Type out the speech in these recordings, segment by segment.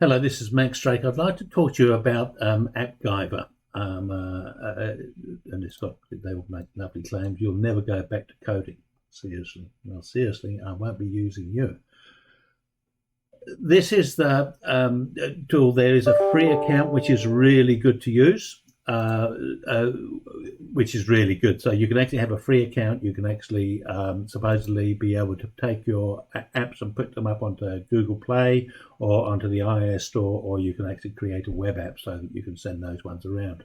Hello, this is Max Drake. I'd like to talk to you about AppGyver. And they will make lovely claims. You'll never go back to coding. Seriously. Well, seriously, I won't be using you. This is the tool. There is a free account, which is really good to use. Which is really good. So you can actually have a free account. You can actually supposedly be able to take your apps and put them up onto Google Play or onto the iOS store, or you can actually create a web app so that you can send those ones around.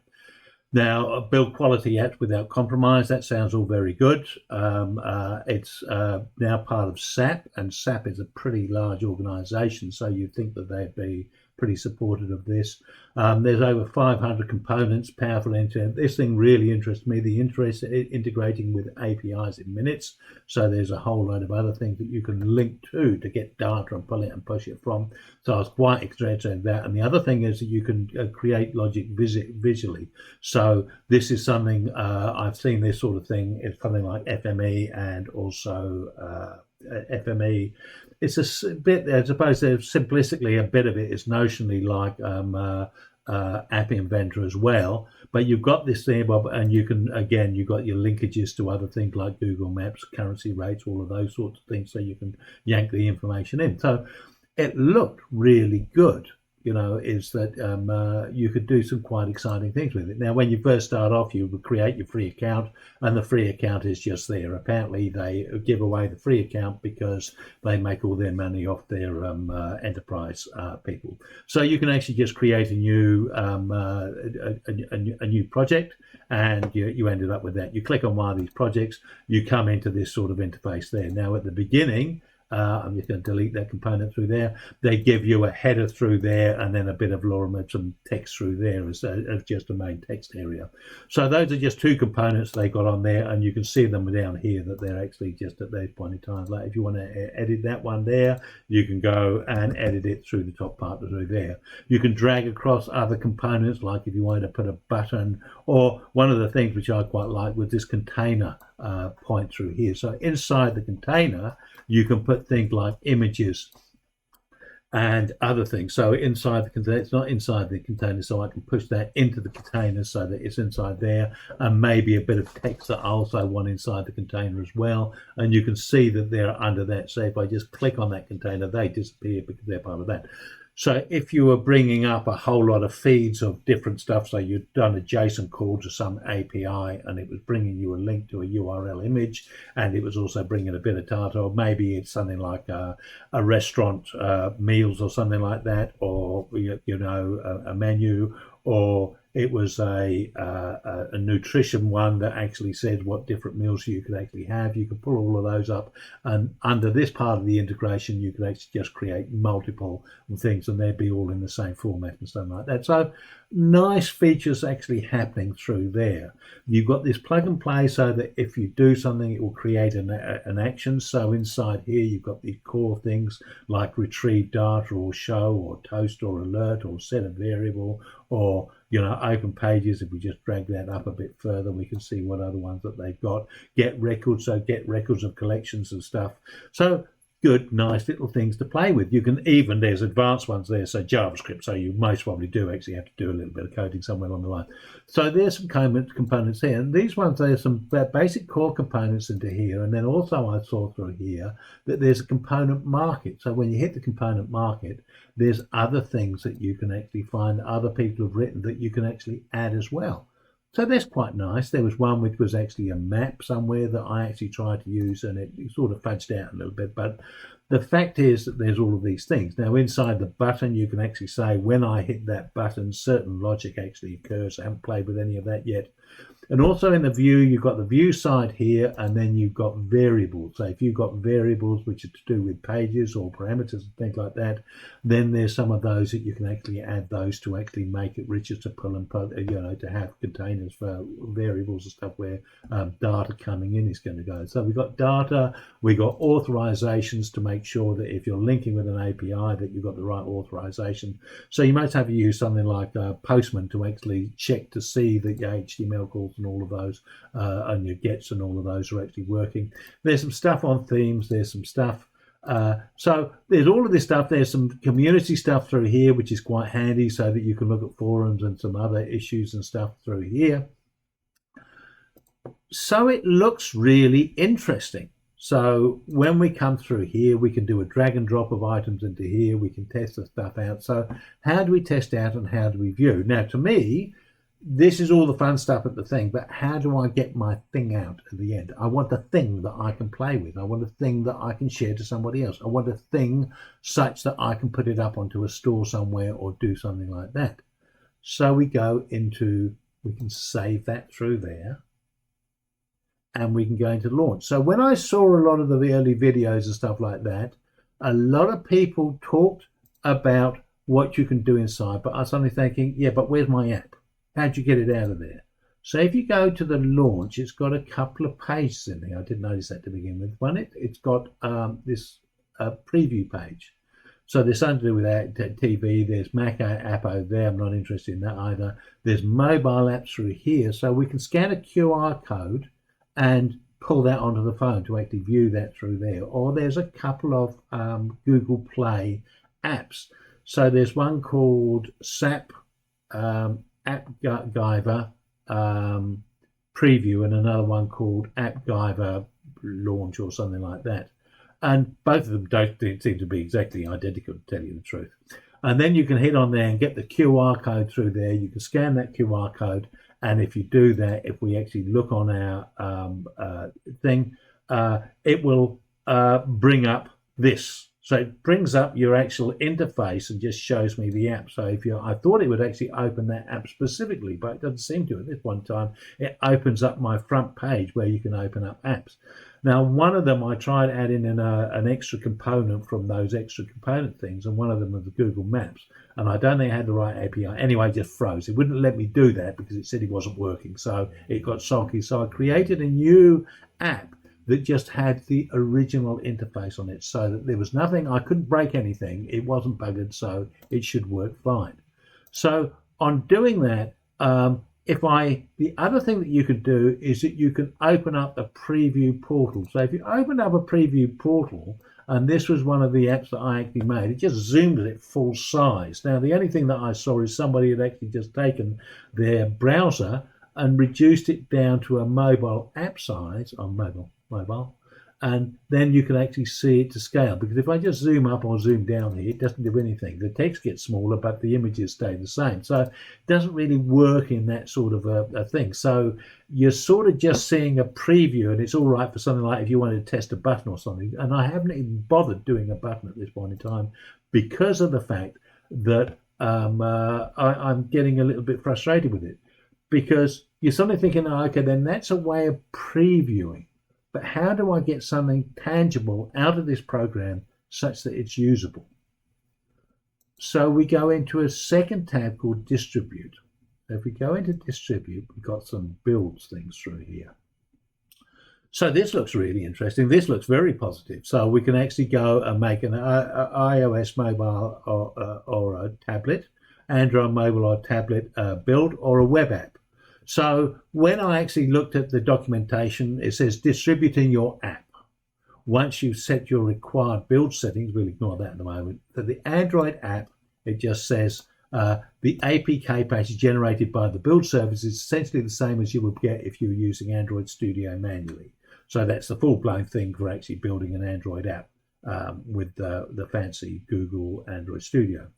Now, build quality apps without compromise. That sounds all very good. It's now part of SAP, and SAP is a pretty large organization, so you'd think that they'd be pretty supportive of this. There's over 500 components, powerful end-to-end. This thing really interests me. The interest integrating with APIs in minutes. So there's a whole load of other things that you can link to get data and pull it and push it from. So I was quite interested in that. And the other thing is that you can create logic visually. So this is something I've seen this sort of thing. It's something like FME and also FME. It's a bit, I suppose, simplistically, a bit of it is notionally like App Inventor as well. But you've got this thing, Bob, and you can, again, you've got your linkages to other things like Google Maps, currency rates, all of those sorts of things, so you can yank the information in. So it looked really good. Is that you could do some quite exciting things with it. Now, when you first start off, you would create your free account, and the free account is just there. Apparently, they give away the free account because they make all their money off their enterprise people. So you can actually just create a new a new project, and you ended up with that. You click on one of these projects, you come into this sort of interface there. Now, at the beginning, I'm just going to delete that component through there. They give you a header through there and then a bit of lorem ipsum text through there as just a main text area. So those are just two components they got on there, and you can see them down here that they're actually just at those point in time. Like if you want to edit that one there, you can go and edit it through the top part through there. You can drag across other components, like if you wanted to put a button, or one of the things which I quite like was this container point through here. So inside the container, you can put things like images and other things. So inside the container, it's not inside the container, so I can push that into the container so that it's inside there, and maybe a bit of text that I also want inside the container as well. And you can see that they're under that. So if I just click on that container, they disappear because they're part of that. So if you were bringing up a whole lot of feeds of different stuff, so you'd done a JSON call to some API and it was bringing you a link to a URL image, and it was also bringing a bit of data, or maybe it's something like a restaurant meals or something like that, or a menu, or it was a nutrition one that actually said what different meals you could actually have. You could pull all of those up, and under this part of the integration, you could actually just create multiple things, and they'd be all in the same format and stuff like that. So nice features actually happening through there. You've got this plug and play, so that if you do something, it will create an action. So inside here, you've got these core things like retrieve data, or show, or toast, or alert, or set a variable, or open pages. If we just drag that up a bit further, we can see what other ones that they've got. Get records, so get records of collections and stuff. So good, nice little things to play with. You can even, there's advanced ones there, so JavaScript, so you most probably do actually have to do a little bit of coding somewhere along the line. So there's some components here, and these ones, there's some basic core components into here, and then also I saw through here that there's a component market. So when you hit the component market, there's other things that you can actually find other people have written that you can actually add as well. So that's quite nice. There was one which was actually a map somewhere that I actually tried to use, and it sort of fudged out a little bit. But the fact is that there's all of these things. Now, inside the button, you can actually say, when I hit that button, certain logic actually occurs. I haven't played with any of that yet. And also in the view, you've got the view side here, and then you've got variables. So if you've got variables which are to do with pages or parameters and things like that, then there's some of those that you can actually add those to actually make it richer to pull and put, to have containers for variables and stuff where data coming in is going to go. So we've got data, we've got authorizations to make sure that if you're linking with an API that you've got the right authorization. So you might have to use something like Postman to actually check to see that your HTML calls and all of those and your gets and all of those are actually working. There's some stuff on themes, there's some stuff So there's all of this stuff. There's some community stuff through here, which is quite handy so that you can look at forums and some other issues and stuff through here. So it looks really interesting. So when we come through here, we can do a drag and drop of items into here. We can test the stuff out. So how do we test out and how do we view? Now, to me, this is all the fun stuff at the thing, but how do I get my thing out at the end? I want a thing that I can play with. I want a thing that I can share to somebody else. I want a thing such that I can put it up onto a store somewhere or do something like that. So we go into, we can save that through there. And we can go into launch. So when I saw a lot of the early videos and stuff like that, a lot of people talked about what you can do inside, but I was suddenly thinking, yeah, but where's my app? How'd you get it out of there? So if you go to the launch, it's got a couple of pages in there. I didn't notice that to begin with. One, it's got this preview page. So there's something to do with TV. There's Mac app over there. I'm not interested in that either. There's mobile apps through here. So we can scan a QR code and pull that onto the phone to actually view that through there. Or there's a couple of Google Play apps. So there's one called SAP AppGyver Preview and another one called AppGyver Launch or something like that. And both of them don't seem to be exactly identical, to tell you the truth. And then you can hit on there and get the QR code through there. You can scan that QR code. And if you do that, if we actually look on our thing, it will bring up this. So it brings up your actual interface and just shows me the app. So I thought it would actually open that app specifically, but it doesn't seem to at this one time. It opens up my front page where you can open up apps. Now, one of them I tried adding in an extra component from those extra component things, and one of them was the Google Maps. And I don't think I had the right API. Anyway, it just froze. It wouldn't let me do that because it said it wasn't working. So it got sulky. So I created a new app that just had the original interface on it, so that there was nothing, I couldn't break anything. It wasn't buggered, so it should work fine. So on doing that, the other thing that you could do is that you can open up a preview portal. So if you open up a preview portal, and this was one of the apps that I actually made, it just zoomed at it full size. Now, the only thing that I saw is somebody had actually just taken their browser and reduced it down to a mobile app size on mobile, and then you can actually see it to scale. Because if I just zoom up or zoom down here, it doesn't do anything. The text gets smaller, but the images stay the same. So it doesn't really work in that sort of a thing. So you're sort of just seeing a preview, and it's all right for something like if you wanted to test a button or something. And I haven't even bothered doing a button at this point in time because of the fact that I'm getting a little bit frustrated with it. Because you're suddenly thinking, oh, okay, then that's a way of previewing. But how do I get something tangible out of this program such that it's usable? So we go into a second tab called Distribute. If we go into Distribute, we've got some builds things through here. So this looks really interesting. This looks very positive. So we can actually go and make an iOS mobile or a tablet, Android mobile or tablet build, or a web app. So when I actually looked at the documentation, it says distributing your app. Once you've set your required build settings, we'll ignore that at the moment. For the Android app, it just says the APK page generated by the build service is essentially the same as you would get if you were using Android Studio manually. So that's the full-blown thing for actually building an Android app with the fancy Google Android Studio.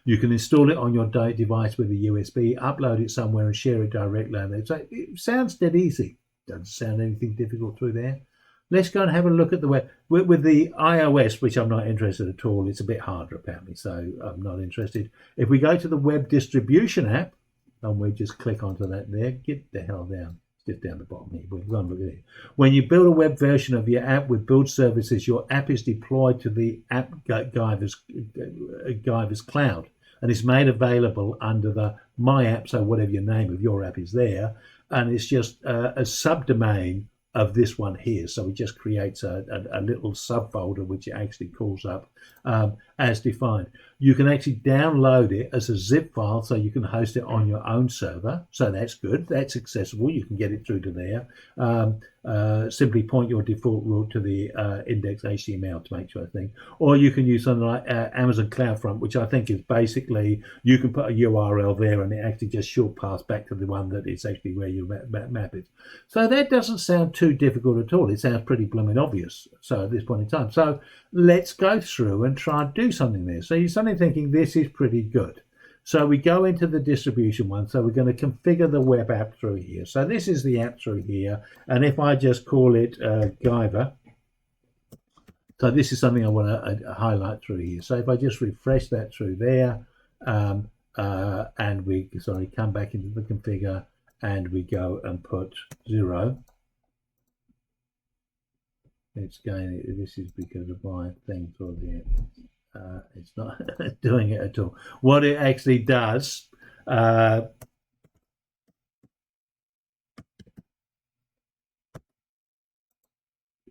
You can install it on your device with a USB, upload it somewhere and share it directly. So it sounds dead easy. Doesn't sound anything difficult through there. Let's go and have a look at the web. With the iOS, which I'm not interested at all, it's a bit harder apparently, so I'm not interested. If we go to the web distribution app, and we just click onto that there, get the hell down. Just down the bottom here. We've gone look at it. When you build a web version of your app with build services, your app is deployed to the AppGyver's cloud and is made available under the My App, so whatever your name of your app is there, and it's just a subdomain of this one here. So it just creates a little subfolder which it actually calls up as defined. You can actually download it as a zip file, so you can host it on your own server. So that's good. That's accessible. You can get it through to there. Simply point your default route to the index HTML to make sure thing. Or you can use something like Amazon CloudFront, which I think is basically you can put a URL there and it actually just short paths back to the one that is actually where your map is. So that doesn't sound too difficult at all. It sounds pretty blooming obvious. So at this point in time, so let's go through and try and do something there. So you're suddenly thinking this is pretty good. So we go into the distribution one. So we're going to configure the web app through here. So this is the app through here. And if I just call it Gyver, so this is something I want to highlight through here. So if I just refresh that through there, and we come back into the configure and we go and put 0. It's going. This is because of my thing for the. It's not doing it at all. What it actually does,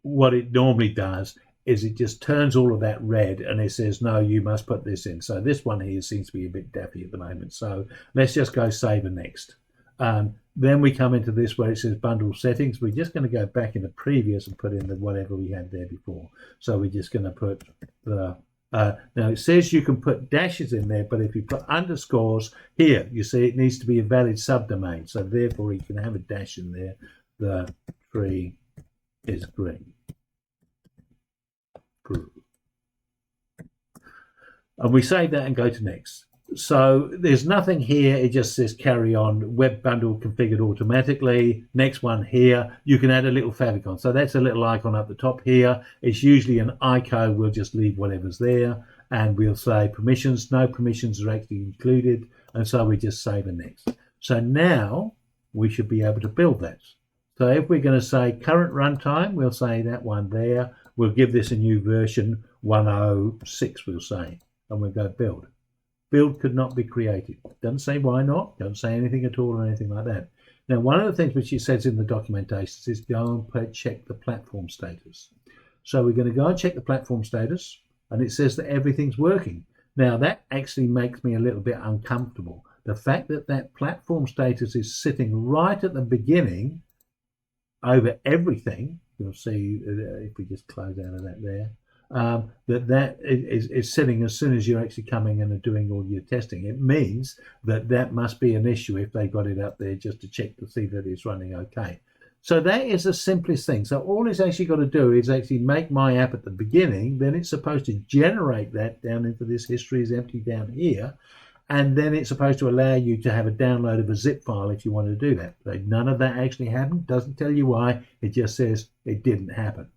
what it normally does is it just turns all of that red and it says, no, you must put this in. So this one here seems to be a bit daffy at the moment. So let's just go save and next. Then we come into this where it says bundle settings. We're just going to go back into previous and put in the whatever we had there before. So we're just going to put the now it says you can put dashes in there, but if you put underscores here, you see it needs to be a valid subdomain. So therefore you can have a dash in there. The tree is green. And we save that and go to next. So there's nothing here. It just says carry on, web bundle configured automatically. Next one here, you can add a little favicon. So that's a little icon up the top here. It's usually an icon. We'll just leave whatever's there and we'll say permissions. No permissions are actually included. And so we just save and next. So now we should be able to build that. So if we're going to say current runtime, we'll say that one there. We'll give this a new version 106, we'll say, and we'll go build. Build could not be created. Doesn't say why not. Doesn't say anything at all or anything like that. Now, one of the things which it says in the documentation is go and check the platform status. So we're going to go and check the platform status, and it says that everything's working. Now, that actually makes me a little bit uncomfortable. The fact that that platform status is sitting right at the beginning over everything, you'll see if we just close out of that there, that is sitting as soon as you're actually coming in and doing all your testing. It means that that must be an issue if they got it up there just to check to see that it's running okay. So that is the simplest thing. So all it's actually got to do is actually make my app at the beginning, then it's supposed to generate that down into this history is empty down here, and then it's supposed to allow you to have a download of a zip file if you want to do that. So none of that actually happened. Doesn't tell you why. It just says it didn't happen.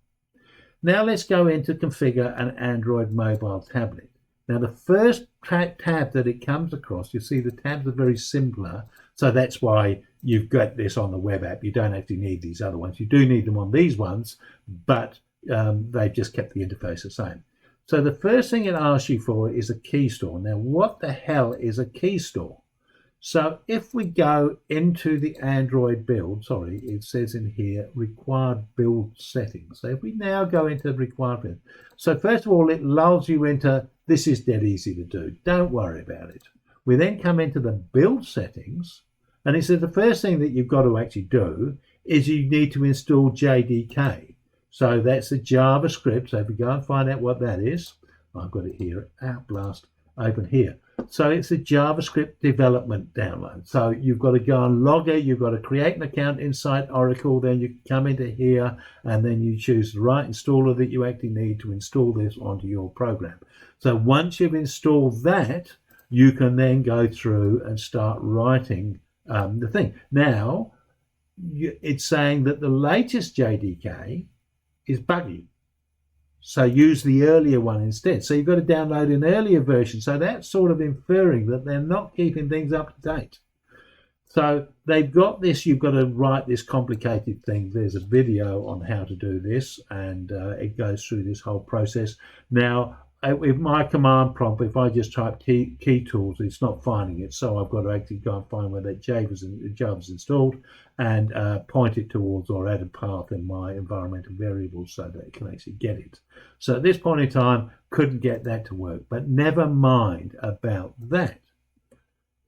Now let's go into configure an Android mobile tablet. Now the first tab that it comes across, you see the tabs are very similar. So that's why you've got this on the web app. You don't actually need these other ones. You do need them on these ones, but they've just kept the interface the same. So the first thing it asks you for is a key store. Now, what the hell is a key store? So if we go into the Android build, sorry, it says in here, required build settings. So if we now go into required build. So first of all, it lulls you into, this is dead easy to do. Don't worry about it. We then come into the build settings, and it says the first thing that you've got to actually do is you need to install JDK. So that's the JavaScript. So if we go and find out what that is, I've got it here, blast, open here. So it's a JavaScript development download. So you've got to go and log it. You've got to create an account inside Oracle. Then you come into here and then you choose the right installer that you actually need to install this onto your program. So once you've installed that, you can then go through and start writing the thing. Now, it's saying that the latest JDK is buggy. So use the earlier one instead. So you've got to download an earlier version. So that's sort of inferring that they're not keeping things up to date. So they've got this, you've got to write this complicated thing. There's a video on how to do this, and it goes through this whole process. Now, with my command prompt, if I just type key tools, it's not finding it. So I've got to actually go and find where that Java's installed and point it towards or add a path in my environmental variables so that it can actually get it. So at this point in time, couldn't get that to work, but never mind about that.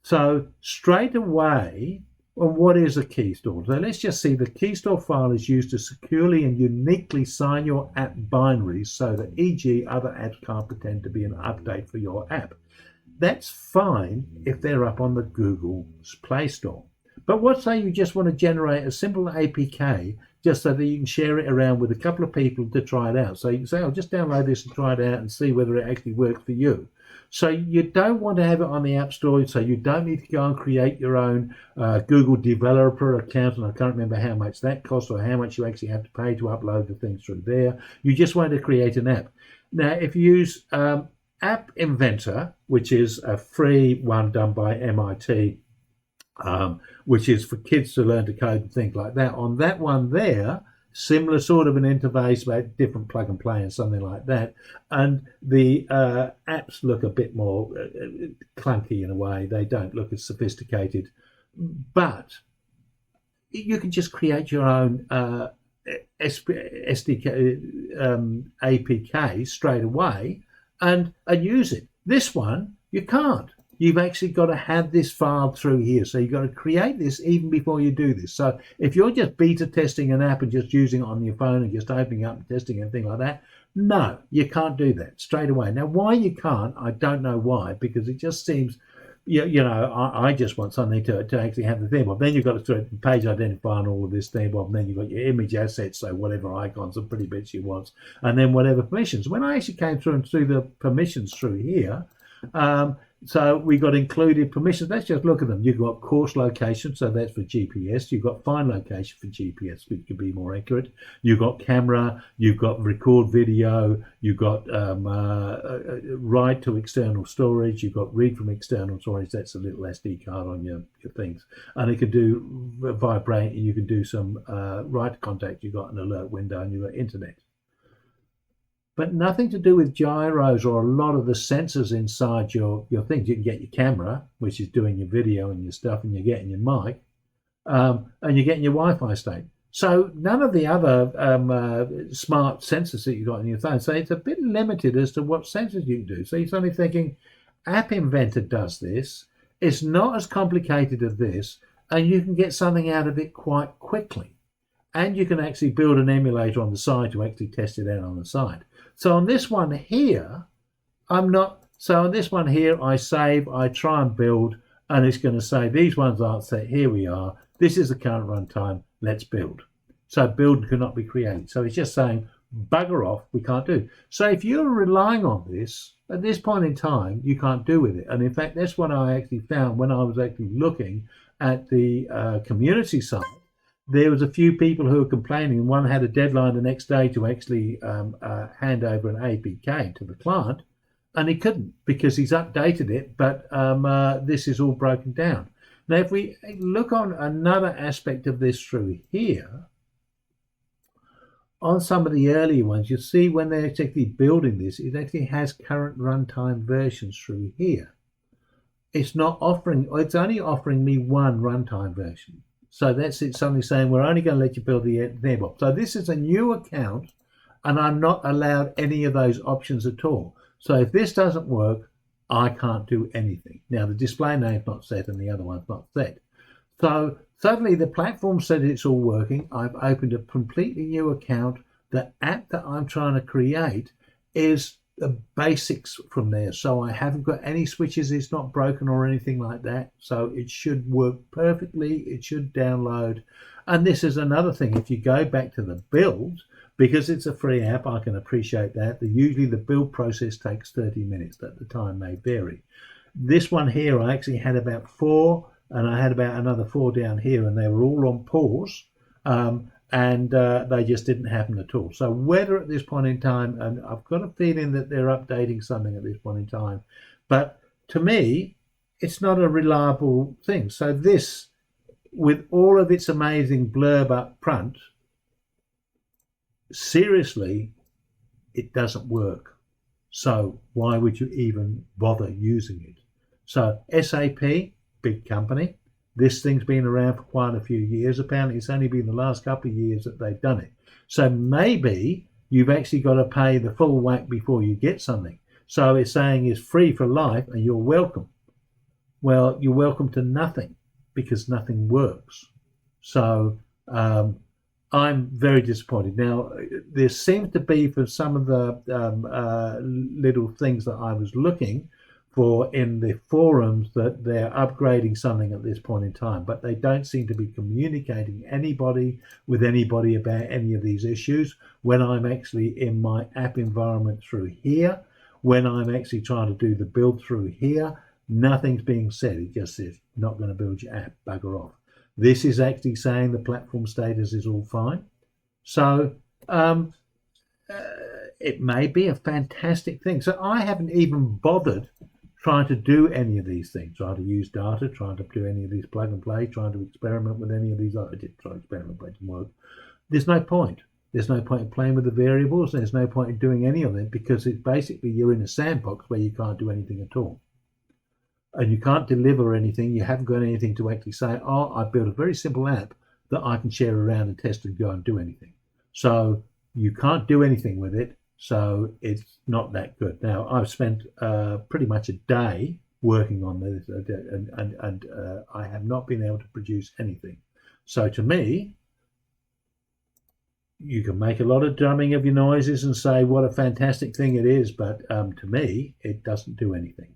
So straight away, well, what is a key store? So let's just see the key store file is used to securely and uniquely sign your app binaries so that, e.g., other apps can't pretend to be an update for your app. That's fine if they're up on the Google Play Store. But what say you just want to generate a simple APK just so that you can share it around with a couple of people to try it out. So you can say, I'll just download this and try it out and see whether it actually works for you. So you don't want to have it on the App Store, so you don't need to go and create your own Google developer account, and I can't remember how much that costs or how much you actually have to pay to upload the things through there. You just want to create an app. Now, if you use App Inventor, which is a free one done by MIT, which is for kids to learn to code and things like that, on that one there, similar sort of an interface, but different plug and play and something like that. And the apps look a bit more clunky in a way. They don't look as sophisticated. But you can just create your own SDK APK straight away and use it. This one, you can't. You've actually got to have this file through here. So you've got to create this even before you do this. So if you're just beta testing an app and just using it on your phone and just opening up and testing and things like that, no, you can't do that straight away. Now, why you can't, I don't know why, because it just seems, I just want something to actually have the theme of. Then you've got to throw page identifier and all of this theme of, and then you've got your image assets, so whatever icons and pretty bits you want, and then whatever permissions. When I actually came through and threw the permissions through here, so we got included permissions. Let's just look at them. You've got course location, so that's for GPS. You've got find location for GPS, which could be more accurate. You've got camera. You've got record video. You've got write to external storage. You've got read from external storage. That's a little SD card on your things. And it can do vibrate, and you can do some write to contact. You've got an alert window, and you've got internet. But nothing to do with gyros or a lot of the sensors inside your things. You can get your camera, which is doing your video and your stuff, and you're getting your mic, and you're getting your Wi-Fi state. So none of the other smart sensors that you've got in your phone. So it's a bit limited as to what sensors you can do. So you're suddenly thinking, App Inventor does this. It's not as complicated as this, and you can get something out of it quite quickly. And you can actually build an emulator on the side to actually test it out on the side. So on this one here, I save, I try and build, and it's going to say these ones aren't set. Here we are. This is the current runtime. Let's build. So build cannot be created. So it's just saying, bugger off, we can't do. So if you're relying on this, at this point in time, you can't do with it. And in fact, that's what I actually found when I was actually looking at the community side. There was a few people who were complaining. One had a deadline the next day to actually hand over an APK to the client, and he couldn't because he's updated it, but this is all broken down. Now, if we look on another aspect of this through here, on some of the earlier ones, you see when they're actually building this, it actually has current runtime versions through here. It's not offering, it's only offering me one runtime version. So that's it, suddenly saying we're only going to let you build the nearby. So this is a new account, and I'm not allowed any of those options at all. So if this doesn't work, I can't do anything. Now the display name's not set and the other one's not set. So suddenly the platform said it's all working. I've opened a completely new account. The app that I'm trying to create is the basics from there. So I haven't got any switches. It's not broken or anything like that. So it should work perfectly. It should download. And this is another thing. If you go back to the build, because it's a free app, I can appreciate that. Usually the build process takes 30 minutes, but the time may vary. This one here, I actually had about 4, and I had about another 4 down here, and they were all on pause. And they just didn't happen at all. So whether at this point in time, and I've got a feeling that they're updating something at this point in time, but to me, it's not a reliable thing. So this, with all of its amazing blurb up front, seriously, it doesn't work. So why would you even bother using it? So SAP, big company, this thing's been around for quite a few years. Apparently it's only been the last couple of years that they've done it. So maybe you've actually got to pay the full whack before you get something. So it's saying it's free for life and you're welcome. Well, you're welcome to nothing because nothing works. So I'm very disappointed. Now, there seems to be, for some of the little things that I was looking for in the forums, that they're upgrading something at this point in time, but they don't seem to be communicating with anybody about any of these issues. When I'm actually in my app environment through here, when I'm actually trying to do the build through here, nothing's being said. It just says, not going to build your app, bugger off. This is actually saying the platform status is all fine. So it may be a fantastic thing. So I haven't even bothered trying to do any of these things, trying to use data, trying to do any of these plug and play, trying to experiment with any of these. I did try to experiment, but it didn't work. There's no point. There's no point in playing with the variables. There's no point in doing any of it, because it's basically you're in a sandbox where you can't do anything at all. And you can't deliver anything. You haven't got anything to actually say, oh, I built a very simple app that I can share around and test and go and do anything. So you can't do anything with it. So it's not that good. Now, I've spent pretty much a day working on this, and I have not been able to produce anything. So to me, you can make a lot of drumming of your noises and say what a fantastic thing it is, but to me, it doesn't do anything.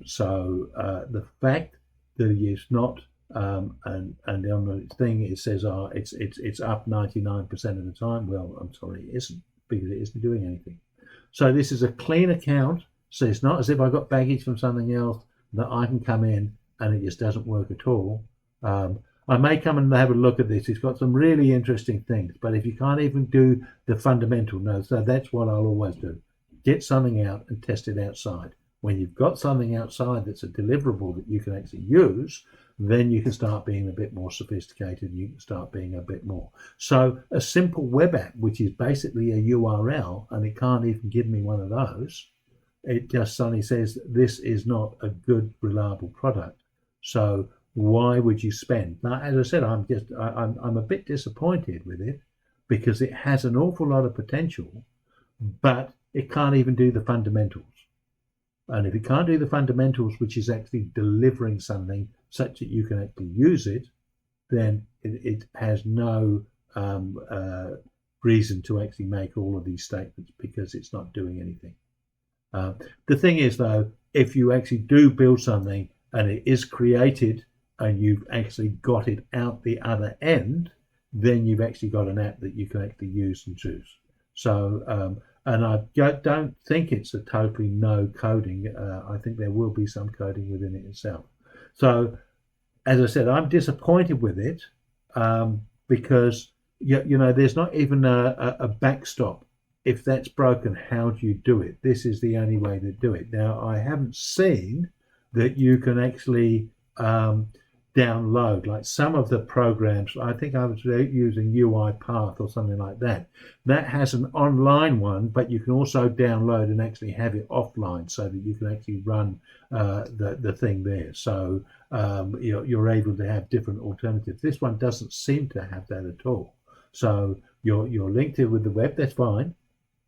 So the fact that it's not, and on the thing it says, it's up 99% of the time. Well, I'm sorry, it isn't, because it isn't doing anything. So this is a clean account. So it's not as if I got baggage from something else that I can come in and it just doesn't work at all. I may come and have a look at this. It's got some really interesting things, but if you can't even do the fundamental nodes, so that's what I'll always do. Get something out and test it outside. When you've got something outside that's a deliverable that you can actually use, then you can start being a bit more sophisticated. You can start being a bit more. So a simple web app, which is basically a URL, and it can't even give me one of those. It just suddenly says this is not a good, reliable product. So why would you spend? Now, as I said, I'm a bit disappointed with it, because it has an awful lot of potential, but it can't even do the fundamentals. And if it can't do the fundamentals, which is actually delivering something such that you can actually use it, then it has no reason to actually make all of these statements, because it's not doing anything. The thing is, though, if you actually do build something and it is created and you've actually got it out the other end, then you've actually got an app that you can actually use and choose. So, and I don't think it's a totally no coding. I think there will be some coding within it itself. So, as I said, I'm disappointed with it, because you know there's not even a backstop. If that's broken, how do you do it? This is the only way to do it. Now, I haven't seen that you can actually download, like some of the programs. I think I was using UiPath or something like that. That has an online one, but you can also download and actually have it offline, so that you can actually run the thing there. So you're able to have different alternatives. This one doesn't seem to have that at all. So you're linked in with the web. That's fine,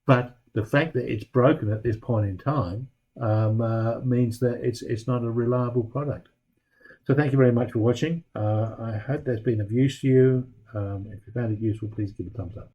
but the fact that it's broken at this point in time means that it's not a reliable product. So thank you very much for watching. I hope that's been of use to you. If you found it useful, please give it a thumbs up.